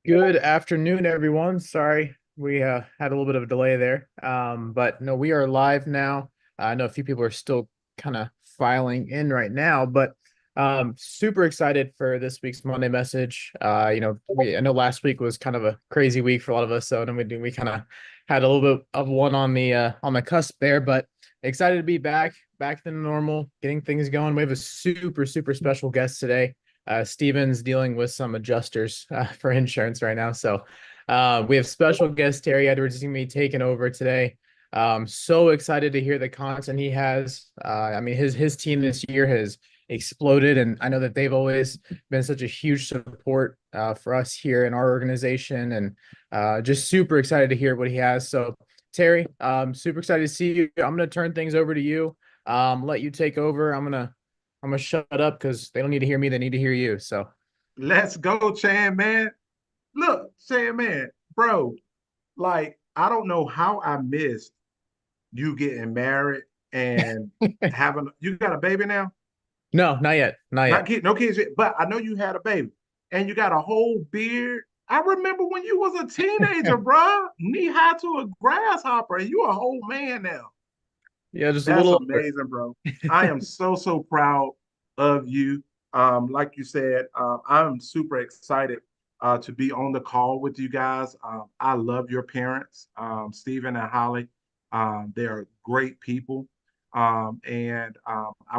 Good afternoon, everyone. Sorry, we had a little bit of a delay there. But no, we are live now. I know a few people are still kind of filing in right now, but super excited for this week's Monday message. I know last week was kind of a crazy week for a lot of us, so then we kind of had a little bit of one on the cusp there, but excited to be back to normal, getting things going. We have a super special guest today. Steven's dealing with some adjusters for insurance right now. So we have special guest Terry Edwards going to be taking over today. So excited to hear the content he has. I mean, his team this year has exploded, and I know that they've always been such a huge support for us here in our organization, and just super excited to hear what he has. So Terry, super excited to see you. I'm going to turn things over to you. Let you take over. I'm gonna shut up because they don't need to hear me. They need to hear you. So Let's go, Chan, man. Look, Chan, man, bro, like, I don't know how I missed you getting married and having, you got a baby now? no, not yet, not Not yet. kid, no kids yet, but I know you had a baby and you got a whole beard. I remember when you was a teenager, bro, knee high to a grasshopper, and you a whole man now. Yeah, just a That's little over. amazing, bro. I am so proud of you. Like you said, I'm super excited to be on the call with you guys. I love your parents, Stephen and Holly. They're great people. I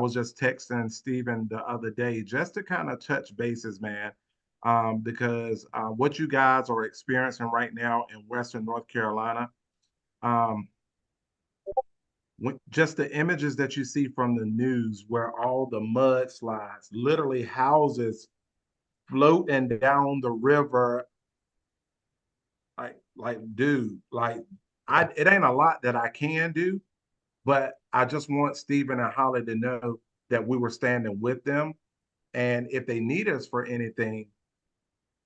was just texting Stephen the other day just to kind of touch bases, man, because what you guys are experiencing right now in Western North Carolina, um, just the images that you see from the news where all the mudslides, literally houses floating down the river, like dude, like it ain't a lot that I can do, but I just want Stephen and Holly to know that we were standing with them. And if they need us for anything,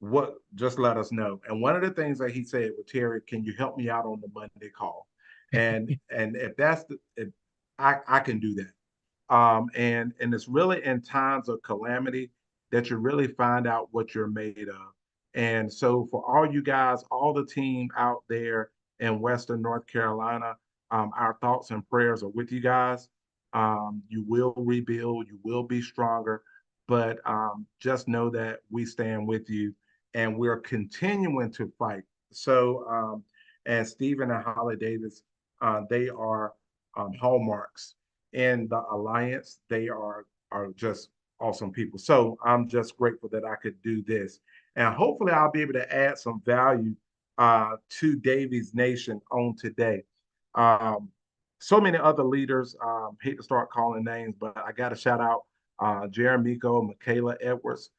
what just let us know. And one of the things that he said with Terry, can you help me out on the Monday call? And if that's the if I can do that. And it's really in times of calamity that you really find out what you're made of. And so for all you guys, all the team out there in Western North Carolina, our thoughts and prayers are with you guys. You will rebuild, you will be stronger, but just know that we stand with you and we're continuing to fight. And Stephen and Holly Davis, they are hallmarks in the alliance. They are just awesome people. So I'm just grateful that I could do this, and hopefully I'll be able to add some value to Davies Nation on today. Um, so many other leaders. Hate to start calling names, but I got to shout out Jeremico, Michaela Edwards,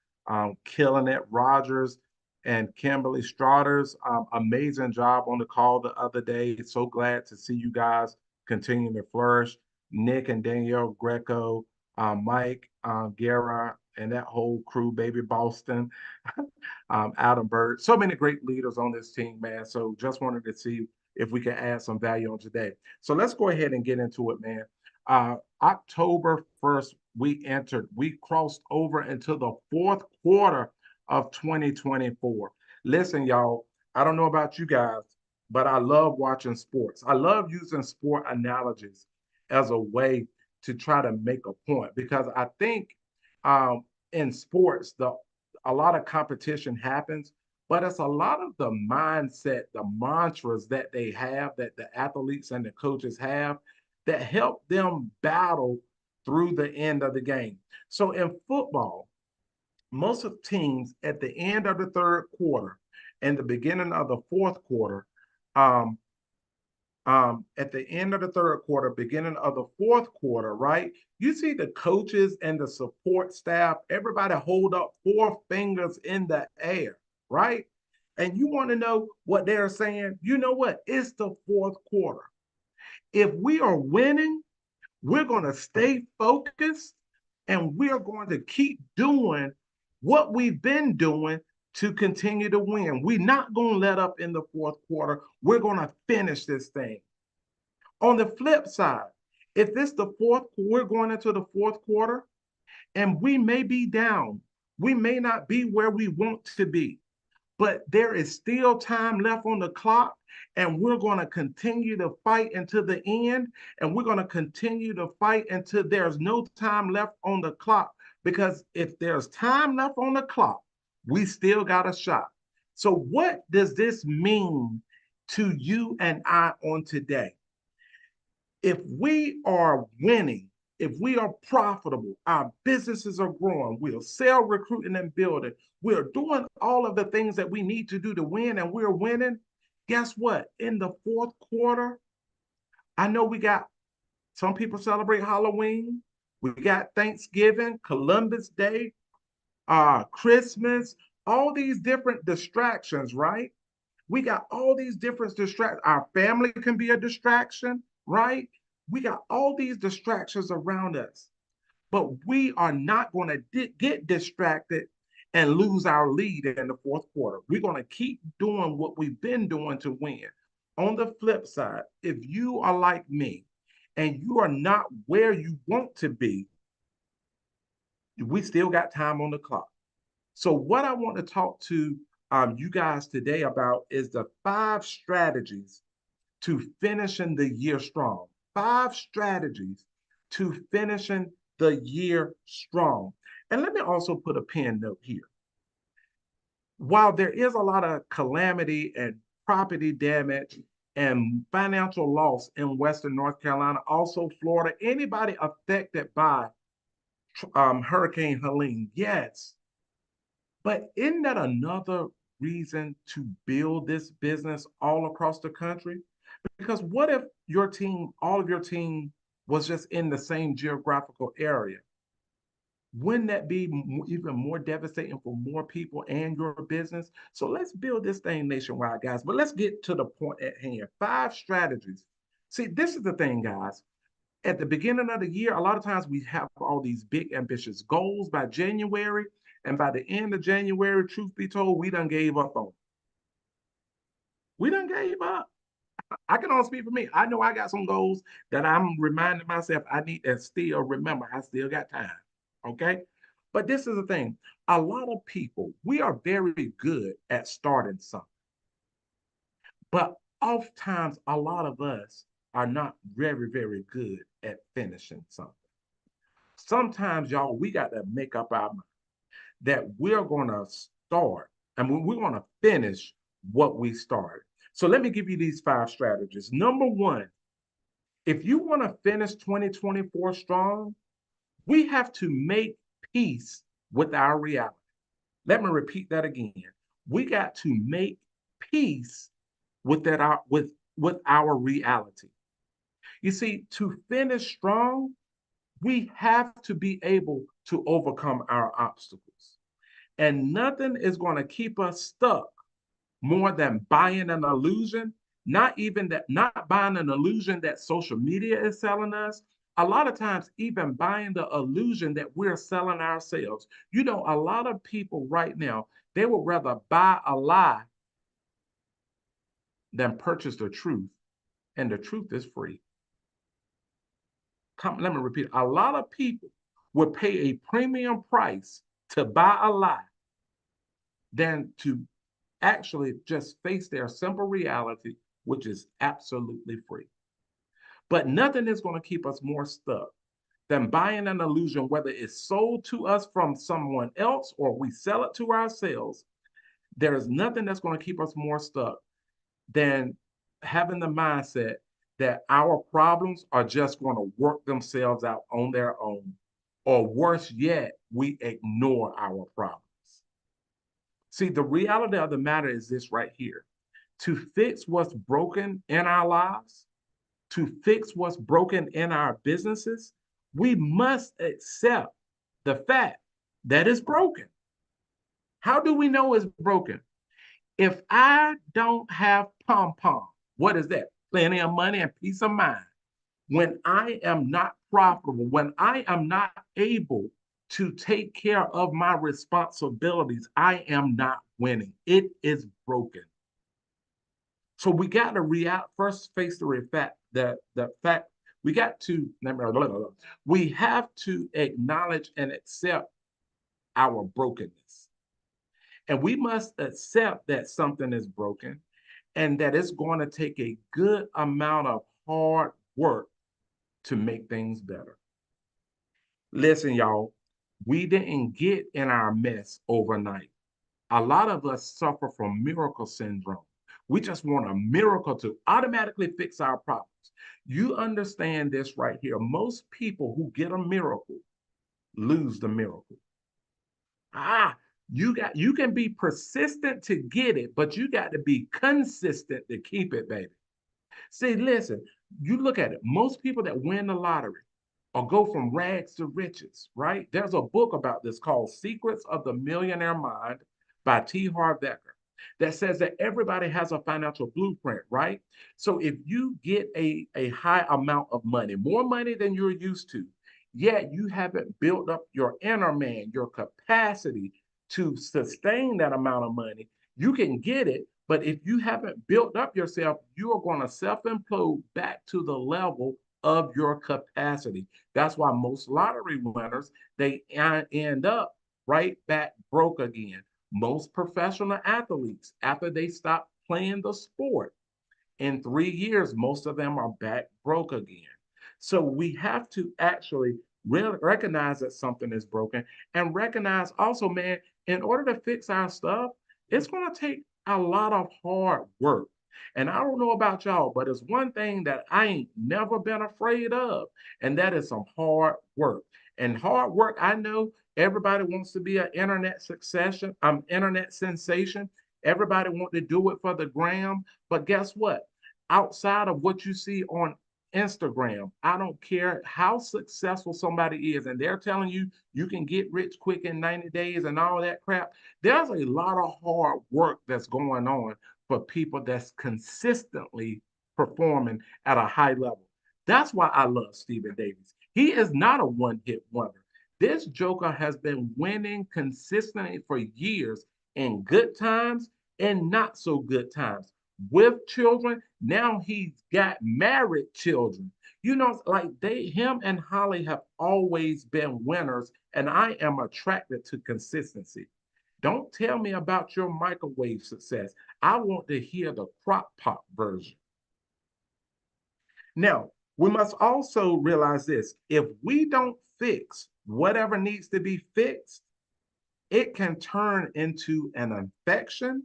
killing it, Rogers, and Kimberly Strauters. Amazing job on the call the other day. So glad to see you guys continue to flourish. Nick and Danielle Greco, Mike, Guerra, and that whole crew, Baby Boston, Adam Bird. So many great leaders on this team, man. So just wanted to see if we can add some value on today. So let's go ahead and get into it, man. October 1st, we crossed over into the fourth quarter of 2024. Listen, y'all, I don't know about you guys, but I love watching sports. I love using sport analogies as a way to try to make a point because I think in sports, a lot of competition happens, but it's a lot of the mindset, the mantras that they have, that the athletes and the coaches have, that help them battle through the end of the game. So in football, most of teams at the end of the third quarter and the beginning of the fourth quarter, um, at the end of the third quarter, beginning of the fourth quarter, right? You see the coaches and the support staff, everybody hold up four fingers in the air, right? And you want to know what they're saying? You know what? It's the fourth quarter. If we are winning, we're going to stay focused and we're going to keep doing what we've been doing to continue to win. We're not going to let up in the fourth quarter. We're going to finish this thing. On the flip side, if it's the fourth, we're going into the fourth quarter and we may be down. We may not be where we want to be. but there is still time left on the clock. And we're going to continue to fight until the end. And we're going to continue to fight until there's no time left on the clock. Because if there's time left on the clock, we still got a shot. So, what does this mean to you and I on today? If we are winning, if we are profitable, our businesses are growing, we're sales, recruiting, and building, we're doing all of the things that we need to do to win, and we're winning. Guess what? In the fourth quarter, I know we got some people celebrate Halloween, we got Thanksgiving, Columbus Day, Christmas, all these different distractions, right? We got all these different distractions. Our family can be a distraction, right? We got all these distractions around us, but we are not going to get distracted and lose our lead in the fourth quarter. We're going to keep doing what we've been doing to win. On the flip side, if you are like me and you are not where you want to be, we still got time on the clock. So, what I want to talk to you guys today about is the 5 strategies to finishing the year strong. 5 strategies to finishing the year strong. And let me also put a pin note here. While there is a lot of calamity and property damage and financial loss in Western North Carolina, also Florida, anybody affected by Hurricane Helene, yes. But isn't that another reason to build this business all across the country? Because what if your team, all of your team was just in the same geographical area? Wouldn't that be even more devastating for more people and your business? So let's build this thing nationwide, guys. But let's get to the point at hand. 5 strategies. See, this is the thing, guys. At the beginning of the year, a lot of times we have all these big ambitious goals by January. And by the end of January, truth be told, we done gave up on. We done gave up. I can only speak for me. I know I got some goals that I'm reminding myself I need to still remember. I still got time. Okay. But this is the thing. A lot of people, we are very good at starting something. But oftentimes, a lot of us are not very, very good at finishing something. Sometimes, y'all, we got to make up our mind that we're going to start and we're going to finish what we started. So let me give you these 5 strategies. Number 1, if you want to finish 2024 strong, we have to make peace with our reality. Let me repeat that again. We got to make peace with that with our reality. You see, to finish strong, we have to be able to overcome our obstacles. And nothing is going to keep us stuck more than buying an illusion, not buying an illusion that social media is selling us. A lot of times, even buying the illusion that we're selling ourselves. You know, a lot of people right now, they would rather buy a lie than purchase the truth. And the truth is free. Let me repeat. A lot of people would pay a premium price to buy a lie than to actually just face their simple reality, which is absolutely free. But nothing is going to keep us more stuck than buying an illusion, whether it's sold to us from someone else or we sell it to ourselves. There is nothing that's going to keep us more stuck than having the mindset that our problems are just going to work themselves out on their own. Or worse yet, we ignore our problems. See, the reality of the matter is this right here. To fix what's broken in our lives, to fix what's broken in our businesses, we must accept the fact that it's broken. How do we know it's broken? If I don't have pom-pom, what is that? Plenty of money and peace of mind. When I am not profitable, when I am not able to take care of my responsibilities, I am not winning. It is broken. So we got to first face the fact that we have to acknowledge and accept our brokenness. And we must accept that something is broken and that it's going to take a good amount of hard work to make things better. Listen, y'all, we didn't get in our mess overnight. A lot of us suffer from miracle syndrome. We just want a miracle to automatically fix our problems. You understand this right here. Most people who get a miracle lose the miracle. Ah, you can be persistent to get it, but you got to be consistent to keep it, baby. See, listen, you look at it. Most people that win the lottery or go from rags to riches, right? There's a book about this called Secrets of the Millionaire Mind by T. Harv Eker that says that everybody has a financial blueprint, right? So if you get a high amount of money, more money than you're used to, yet you haven't built up your inner man, your capacity to sustain that amount of money, you can get it. But if you haven't built up yourself, you are going to self implode back to the level of your capacity. That's why most lottery winners, they end up right back broke again. Most professional athletes, after they stop playing the sport, in 3 years, most of them are back broke again. So we have to actually recognize that something is broken and recognize also, man, in order to fix our stuff, it's going to take a lot of hard work. And I don't know about y'all, but it's one thing that I ain't never been afraid of, and that is some hard work. And hard work, I know everybody wants to be an internet sensation. Everybody want to do it for the gram. But guess what? Outside of what you see on Instagram, I don't care how successful somebody is, and they're telling you you can get rich quick in 90 days and all that crap. There's a lot of hard work that's going on for people that's consistently performing at a high level. That's why I love Stephen Davis. He is not a one hit wonder. This Joker has been winning consistently for years in good times and not so good times with children. Now he's got married children. You know, like him and Holly have always been winners, and I am attracted to consistency. Don't tell me about your microwave success. I want to hear the crock pot version. Now, we must also realize this: if we don't fix whatever needs to be fixed, it can turn into an infection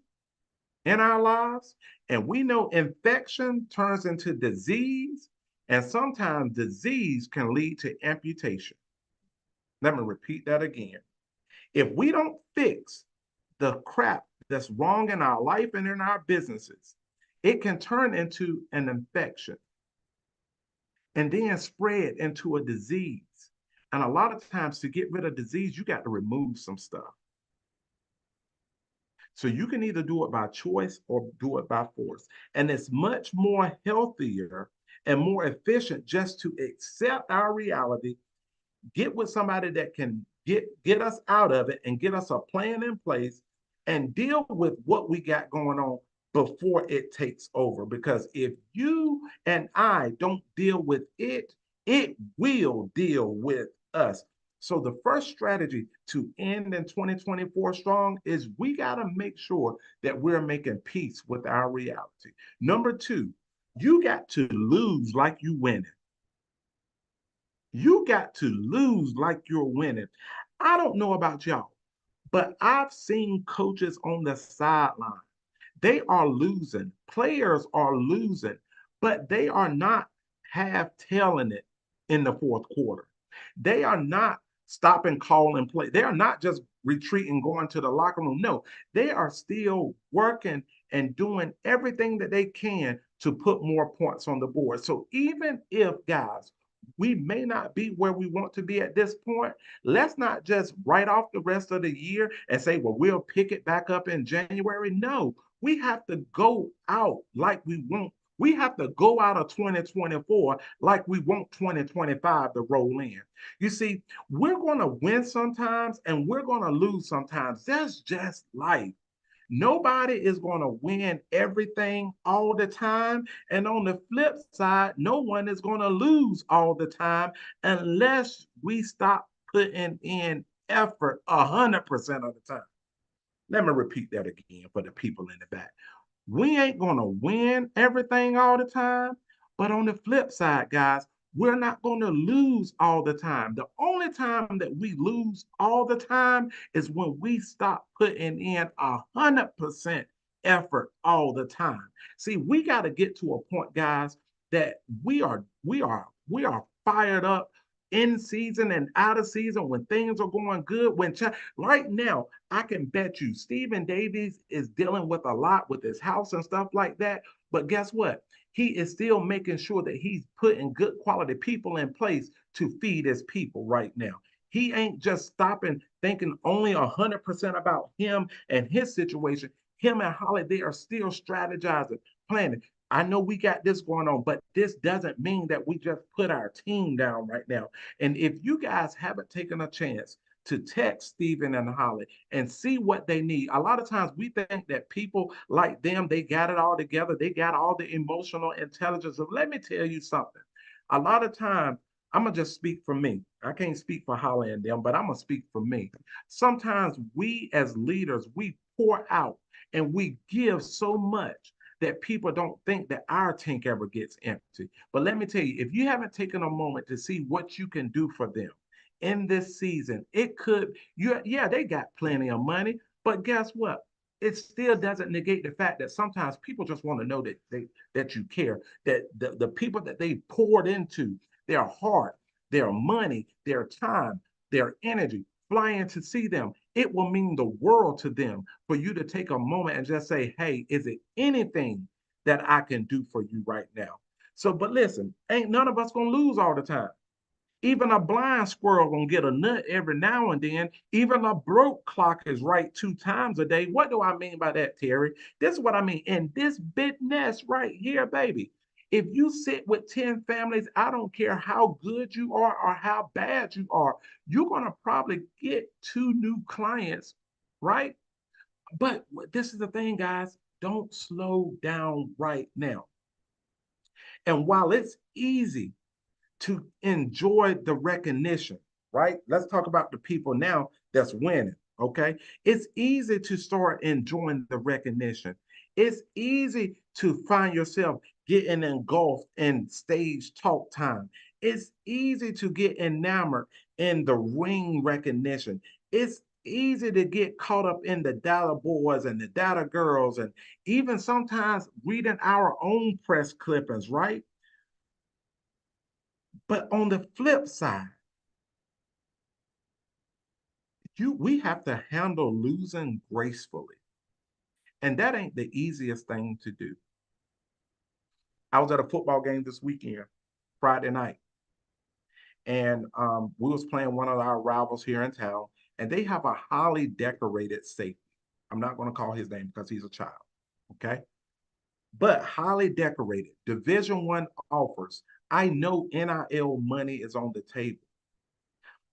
in our lives. And we know infection turns into disease, and sometimes disease can lead to amputation. Let me repeat that again. If we don't fix the crap that's wrong in our life and in our businesses, it can turn into an infection and then spread into a disease. And a lot of times, to get rid of disease, you got to remove some stuff. So you can either do it by choice or do it by force. And it's much more healthier and more efficient just to accept our reality, get with somebody that can get us out of it and get us a plan in place and deal with what we got going on before it takes over. Because if you and I don't deal with it, it will deal with us. So the first strategy to end in 2024 strong is we got to make sure that we're making peace with our reality. Number two, you got to lose like you winning. You got to lose like you're winning. I don't know about y'all, but I've seen coaches on the sideline. They are losing. Players are losing, but they are not half tailing it in the fourth quarter. They are not stopping, calling play. They are not just retreating, going to the locker room. No, they are still working and doing everything that they can to put more points on the board. So even if, guys, we may not be where we want to be at this point, let's not just write off the rest of the year and say, well, we'll pick it back up in January. No, we have to go out like we want. We have to go out of 2024 like we want 2025 to roll in. You see, we're going to win sometimes and we're going to lose sometimes. That's just life. Nobody is going to win everything all the time. And on the flip side, no one is going to lose all the time unless we stop putting in effort 100% of the time. Let me repeat that again for the people in the back. We ain't going to win everything all the time. But on the flip side, guys, we're not going to lose all the time. The only time that we lose all the time is when we stop putting in 100% effort all the time. See, we got to get to a point, guys, that we are fired up in season and out of season when things are going good. Right now, I can bet you Stephen Davies is dealing with a lot with his house and stuff like that. But guess what? He is still making sure that he's putting good quality people in place to feed his people right now. He ain't just stopping thinking only 100% about him and his situation. Him and Holly, they are still strategizing, planning. I know we got this going on, but this doesn't mean that we just put our team down right now. And if you guys haven't taken a chance to text Stephen and Holly and see what they need, a lot of times we think that people like them, they got it all together. They got all the emotional intelligence. So let me tell you something. A lot of times, I'm going to just speak for me. I can't speak for Holly and them, but I'm going to speak for me. Sometimes we as leaders, we pour out and we give so much that people don't think that our tank ever gets empty. But let me tell you, if you haven't taken a moment to see what you can do for them in this season, it could, yeah, they got plenty of money, but guess what? It still doesn't negate the fact that sometimes people just want to know that you care, that the people that they poured into their heart, their money, their time, their energy, flying to see them, it will mean the world to them for you to take a moment and just say, hey, is it anything that I can do for you right now? So, but listen, ain't none of us gonna lose all the time. Even a blind squirrel gonna get a nut every now and then. Even a broke clock is right 2 times a day. What do I mean by that, Terry? This is what I mean. In this business right here, baby, if you sit with 10 families, I don't care how good you are or how bad you are, you're gonna probably get 2 new clients, right? But this is the thing, guys. Don't slow down right now. And while it's easy to enjoy the recognition, right? Let's talk about the people now that's winning, okay? It's easy to start enjoying the recognition. It's easy to find yourself getting engulfed in stage talk time. It's easy to get enamored in the ring recognition. It's easy to get caught up in the data boys and the data girls, and even sometimes reading our own press clippings, right? But on the flip side, we have to handle losing gracefully. And that ain't the easiest thing to do. I was at a football game this weekend, Friday night, and we was playing one of our rivals here in town, and they have a highly decorated safety. I'm not going to call his name because he's a child, okay? But highly decorated, Division I offers. I know NIL money is on the table.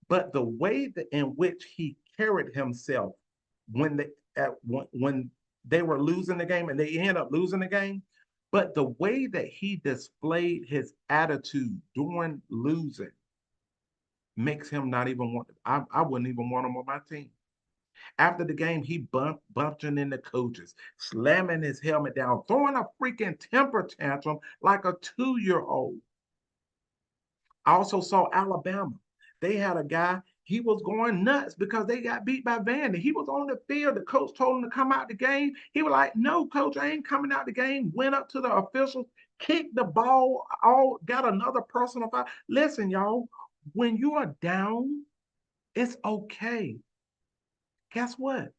But the way that in which he carried himself when when they were losing the game and they end up losing the game, but the way that he displayed his attitude during losing makes him not even want. I wouldn't even want him on my team. After the game, he bumped in the coaches, slamming his helmet down, throwing a freaking temper tantrum like a 2-year-old. I also saw Alabama. They had a guy, he was going nuts because they got beat by Vandy. He was on the field. The coach told him to come out the game. He was like, no, coach, I ain't coming out the game. Went up to the officials, kicked the ball, all got another personal foul. Listen, y'all, when you are down, it's okay. Guess what?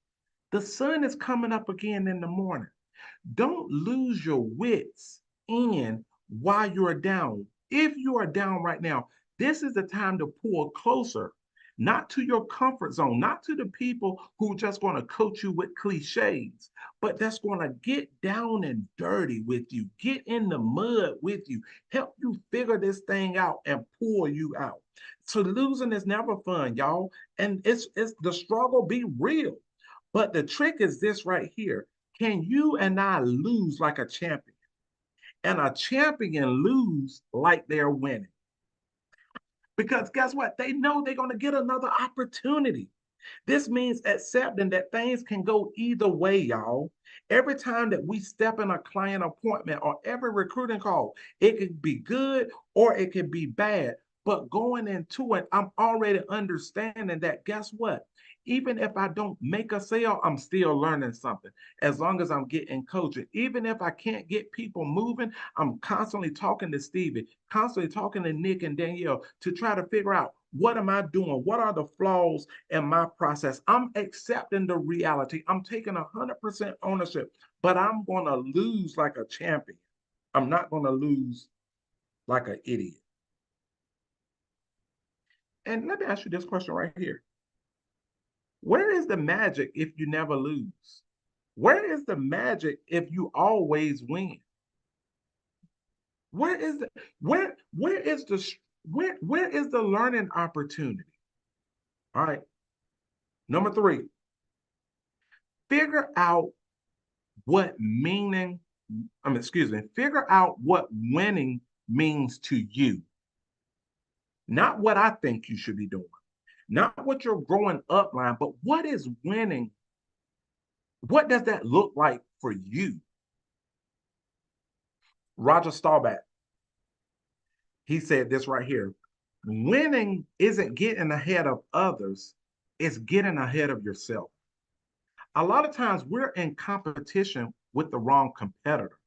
The sun is coming up again in the morning. Don't lose your wits in while you're down. If you are down right now, this is the time to pull closer, not to your comfort zone, not to the people who are just going to coach you with cliches, but that's going to get down and dirty with you, get in the mud with you, help you figure this thing out and pull you out. So losing is never fun, y'all. And it's the struggle be real. But the trick is this right here. Can you and I lose like a champion? And a champion lose like they're winning. Because guess what? They know they're going to get another opportunity. This means accepting that things can go either way, y'all. Every time that we step in a client appointment or every recruiting call, it could be good or it could be bad. But going into it, I'm already understanding that guess what? Even if I don't make a sale, I'm still learning something as long as I'm getting coaching. Even if I can't get people moving, I'm constantly talking to Stevie, constantly talking to Nick and Danielle to try to figure out what am I doing? What are the flaws in my process? I'm accepting the reality. I'm taking 100% ownership, but I'm going to lose like a champion. I'm not going to lose like an idiot. And let me ask you this question right here. Where is the magic if you never lose? Where is the magic if you always win? Where is the where is the where is the learning opportunity? All right. Number 3, figure out what meaning, figure out what winning means to you. Not what I think you should be doing, not what your growing up line, but what is winning? What does that look like for you? Roger Staubach, he said this right here. Winning isn't getting ahead of others, it's getting ahead of yourself. A lot of times we're in competition with the wrong competitor.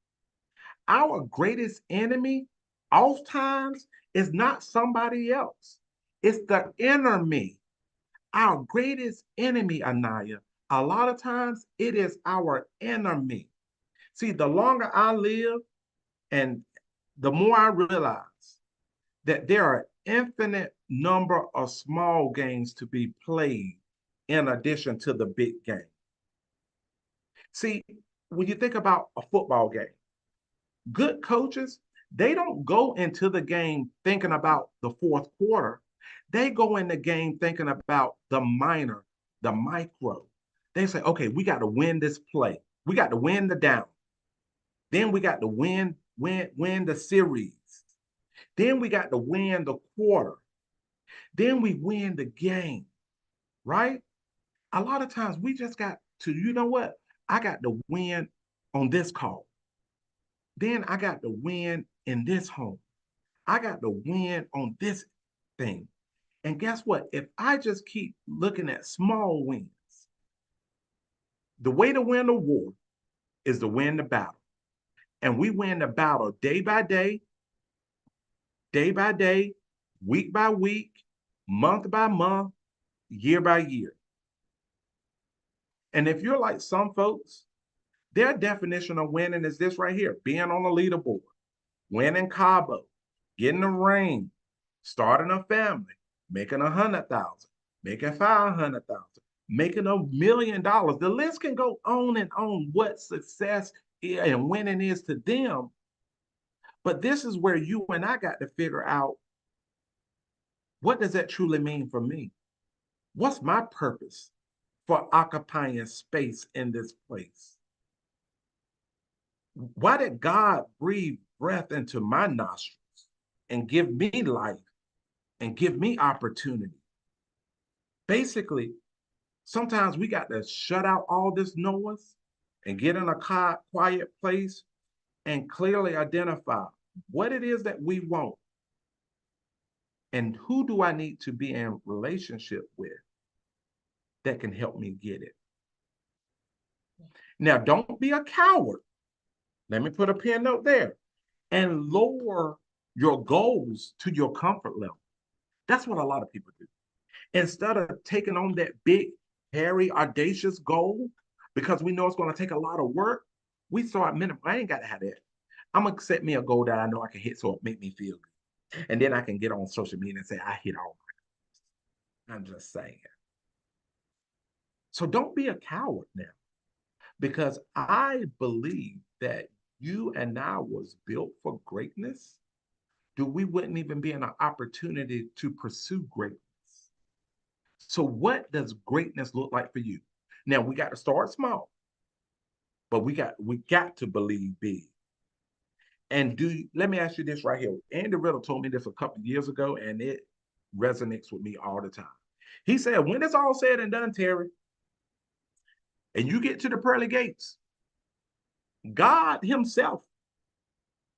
Our greatest enemy, oftentimes, is not somebody else. It's the inner me. Our greatest enemy, Anaya, a lot of times it is our inner me. See, the longer I live and the more I realize that there are infinite number of small games to be played in addition to the big game. See, when you think about a football game, good coaches, they don't go into the game thinking about the fourth quarter. They go in the game thinking about the minor, the micro. They say, okay, we got to win this play. We got to win the down. Then we got to win the series. Then we got to win the quarter. Then we win the game, right? A lot of times we just got to, you know what? I got to win on this call. Then I got to win in this home. I got to win on this thing. And guess what? If I just keep looking at small wins, the way to win a war is to win the battle. And we win the battle day by day, week by week, month by month, year by year. And if you're like some folks, their definition of winning is this right here: being on the leaderboard, winning Cabo, getting a ring, starting a family, making 100,000, making 500,000, making $1 million. The list can go on and on what success and winning is to them. But this is where you and I got to figure out, what does that truly mean for me? What's my purpose for occupying space in this place? Why did God breathe breath into my nostrils and give me life and give me opportunity? Basically, sometimes we got to shut out all this noise and get in a quiet place and clearly identify what it is that we want and who do I need to be in relationship with that can help me get it. Now, don't be a coward. Let me put a pin note there and lower your goals to your comfort level. That's what a lot of people do. Instead of taking on that big, hairy, audacious goal, because we know it's going to take a lot of work, we start minimum. I ain't got to have that. I'm going to set me a goal that I know I can hit so it make me feel good. And then I can get on social media and say, I hit all my goals. I'm just saying. So don't be a coward now, because I believe that you and I was built for greatness. We wouldn't even be in an opportunity to pursue greatness. So what does greatness look like for you? Now we got to start small, but we got to believe big. And let me ask you this right here. Andy Riddle told me this a couple of years ago, and it resonates with me all the time. He said, when it's all said and done, Terry, and you get to the pearly gates, God himself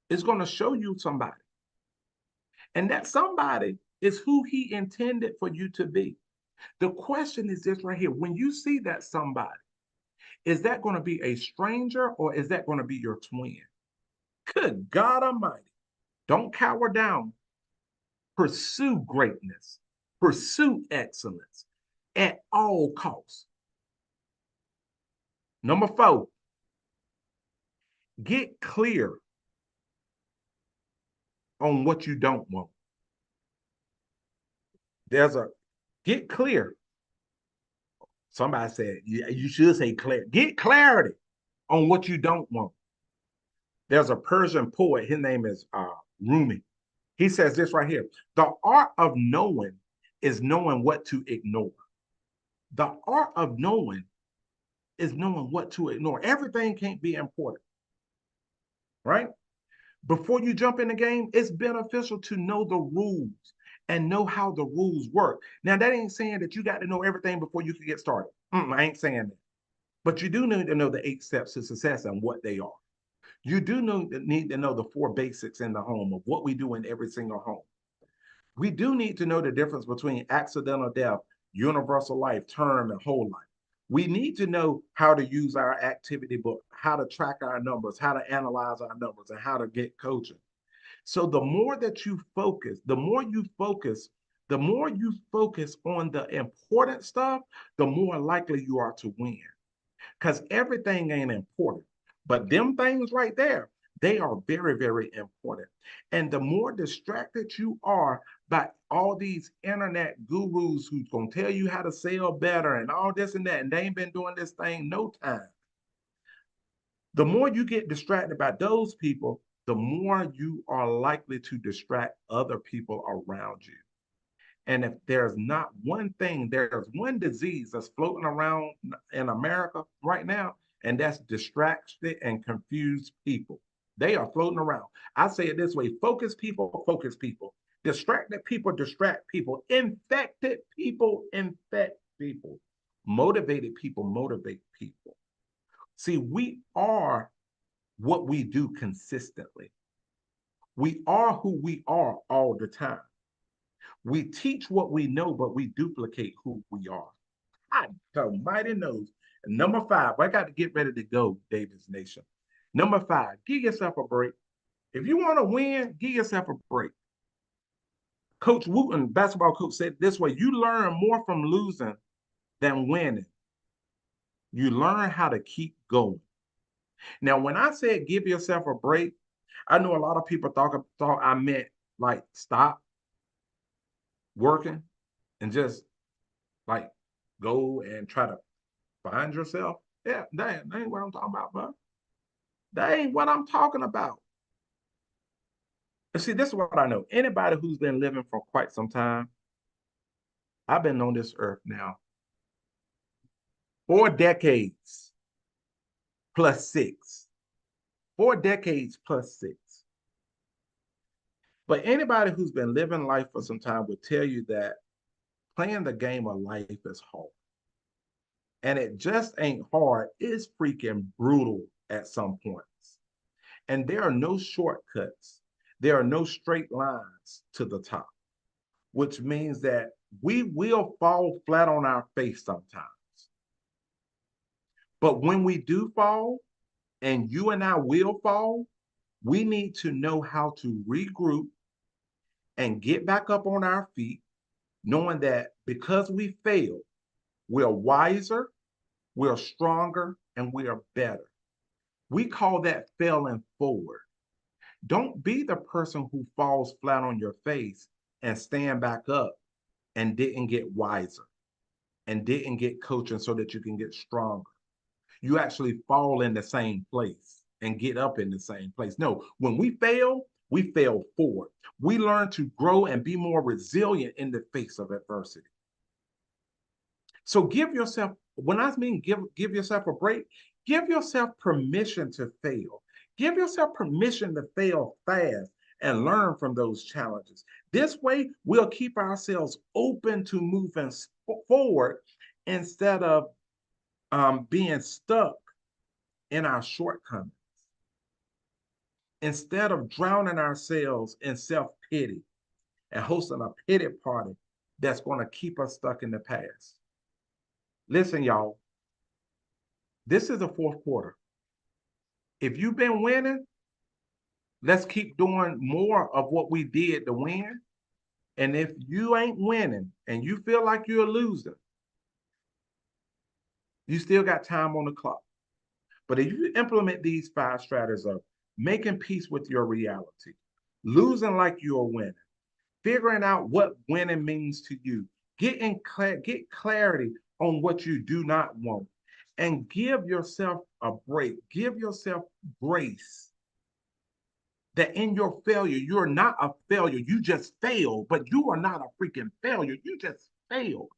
is going to show you somebody. And that somebody is who he intended for you to be. The question is this right here. When you see that somebody, is that going to be a stranger or is that going to be your twin? Good God Almighty. Don't cower down. Pursue greatness. Pursue excellence at all costs. Number 4, get clear on what you don't want. Get clear. Somebody said, you should say clear. Get clarity on what you don't want. There's a Persian poet, his name is Rumi. He says this right here. The art of knowing is knowing what to ignore. The art of knowing is knowing what to ignore. Everything can't be important, right? Before you jump in the game, it's beneficial to know the rules and know how the rules work. Now, that ain't saying that you got to know everything before you can get started. I ain't saying that. But you do need to know the 8 steps to success and what they are. You do need to know the 4 basics in the home of what we do in every single home. We do need to know the difference between accidental death, universal life, term, and whole life. We need to know how to use our activity book, how to track our numbers, how to analyze our numbers, and how to get coaching. So the more that you focus, the more you focus on the important stuff, the more likely you are to win. Because everything ain't important. But them things right there, they are very, very important. And the more distracted you are by all these internet gurus who's going to tell you how to sell better and all this and that, and they ain't been doing this thing no time. The more you get distracted by those people, the more you are likely to distract other people around you. And if there's not one thing, there's one disease that's floating around in America right now, and that's distracted and confused people. They are floating around. I say it this way: focused people focus people. Distracted people distract people. Infected people infect people. Motivated people motivate people. See, we are what we do consistently. We are who we are all the time. We teach what we know, but we duplicate who we are. I almighty knows. And number 5, I got to get ready to go, David's Nation. Number 5, give yourself a break. If you want to win, give yourself a break. Coach Wooten, basketball coach, said this way: you learn more from losing than winning. You learn how to keep going. Now, when I said give yourself a break, I know a lot of people thought I meant like stop working and just like go and try to find yourself. Yeah, that ain't what I'm talking about, bro. That ain't what I'm talking about. And see, this is what I know. Anybody who's been living for quite some time, I've been on this earth now 4 decades plus 6. 4 decades plus 6. But anybody who's been living life for some time will tell you that playing the game of life is hard. And it just ain't hard. It's freaking brutal at some points. And there are no shortcuts. There are no straight lines to the top, which means that we will fall flat on our face sometimes. But when we do fall, and you and I will fall, we need to know how to regroup and get back up on our feet, knowing that because we failed, we're wiser, we're stronger, and we are better. We call that failing forward. Don't be the person who falls flat on your face and stand back up and didn't get wiser and didn't get coaching so that you can get stronger. You actually fall in the same place and get up in the same place. No, when we fail forward. We learn to grow and be more resilient in the face of adversity. So give yourself, when I mean give yourself a break, give yourself permission to fail. Give yourself permission to fail fast and learn from those challenges. This way, we'll keep ourselves open to moving forward instead of being stuck in our shortcomings. Instead of drowning ourselves in self pity and hosting a pity party that's going to keep us stuck in the past. Listen, y'all, this is the fourth quarter. If you've been winning, let's keep doing more of what we did to win. And if you ain't winning and you feel like you're losing, you still got time on the clock. But if you implement these 5 strategies of making peace with your reality, losing like you're winning, figuring out what winning means to you, get clarity on what you do not want, and give yourself a break. Give yourself grace that in your failure, you're not a failure. You just failed, but you are not a freaking failure. You just failed.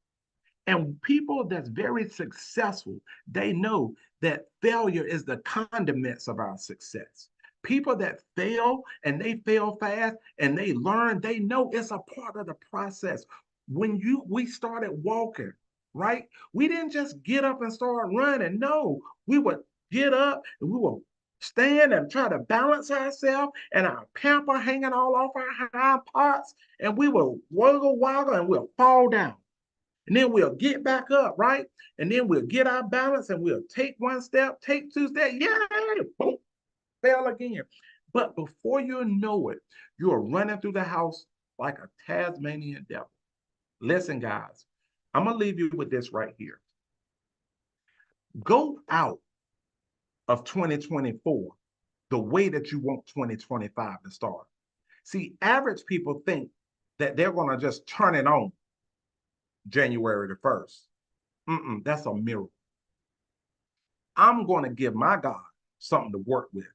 And people that's very successful, they know that failure is the condiments of our success. People that fail and they fail fast and they learn, they know it's a part of the process. When we started walking, right? We didn't just get up and start running. No, we would get up and we would stand and try to balance ourselves and our pamper hanging all off our hind parts, and we will woggle and we'll fall down. And then we'll get back up, right? And then we'll get our balance and we'll take 1 step, take 2 steps, yay, boom, fell again. But before you know it, you're running through the house like a Tasmanian devil. Listen, guys, I'm going to leave you with this right here. Go out of 2024 the way that you want 2025 to start. See, average people think that they're going to just turn it on January the 1st. That's a miracle. I'm going to give my God something to work with.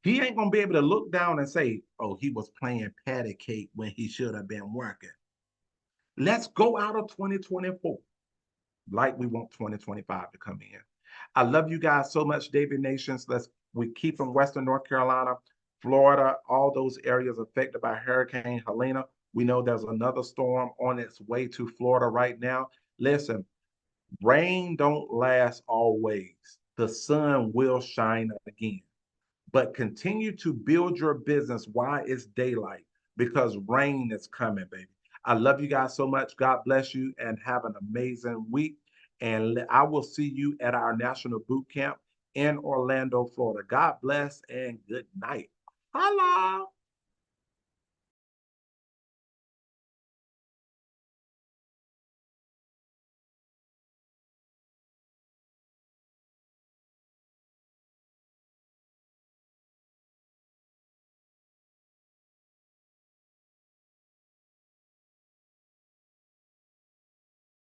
He ain't going to be able to look down and say, oh, he was playing patty cake when he should have been working. Let's go out of 2024 like we want 2025 to come in. I love you guys so much, David Nations. We keep from Western North Carolina, Florida, all those areas affected by Hurricane Helene. We know there's another storm on its way to Florida right now. Listen, rain don't last always. The sun will shine again. But continue to build your business while it's daylight, because rain is coming, baby. I love you guys so much. God bless you and have an amazing week. And I will see you at our national boot camp in Orlando, Florida. God bless and good night. Holla.